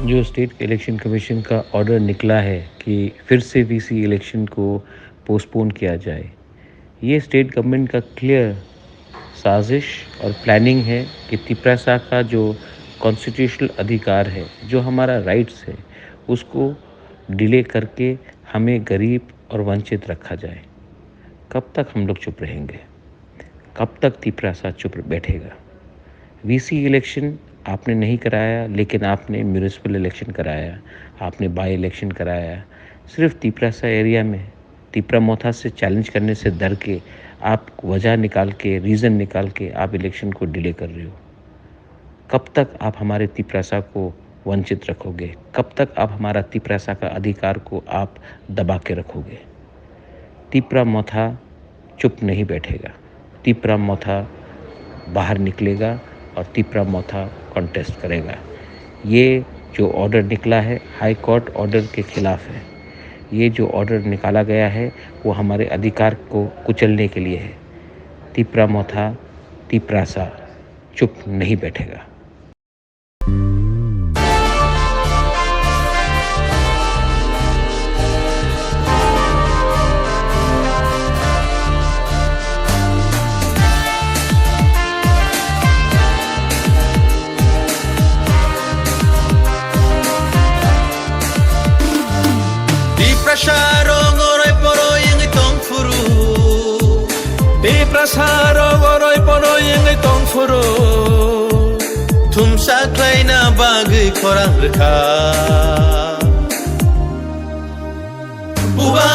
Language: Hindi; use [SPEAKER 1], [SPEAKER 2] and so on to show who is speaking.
[SPEAKER 1] जो स्टेट इलेक्शन कमीशन का ऑर्डर निकला है कि फिर से वीसी इलेक्शन को पोस्टपोन किया जाए, ये स्टेट गवर्नमेंट का क्लियर साजिश और प्लानिंग है कि तिपरासा का जो कॉन्स्टिट्यूशनल अधिकार है, जो हमारा राइट्स है, उसको डिले करके हमें गरीब और वंचित रखा जाए। कब तक हम लोग चुप रहेंगे? कब तक तिपरासा चुप बैठेगा? वीसी इलेक्शन आपने नहीं कराया, लेकिन आपने म्यूनिसिपल इलेक्शन कराया, आपने बाई इलेक्शन कराया। सिर्फ तिपरासा एरिया में तिपरामोथा से चैलेंज करने से डर के आप वजह निकाल के, रीज़न निकाल के आप इलेक्शन को डिले कर रहे हो। कब तक आप हमारे तिपरासा को वंचित रखोगे? कब तक आप हमारा तिपरासा का अधिकार को आप दबा के रखोगे? तिपरामोथा चुप नहीं बैठेगा। तिपरामोथा बाहर निकलेगा और तिपरामोथा कॉन्टेस्ट करेगा। ये जो ऑर्डर निकला है हाई कोर्ट ऑर्डर के ख़िलाफ़ है। ये जो ऑर्डर निकाला गया है वो हमारे अधिकार को कुचलने के लिए है। तिपरामोथा, तिपरासा चुप नहीं बैठेगा।
[SPEAKER 2] Prasaro goroy poroy ngai tong furo Thumsa klaina bagui khorang rekha Buba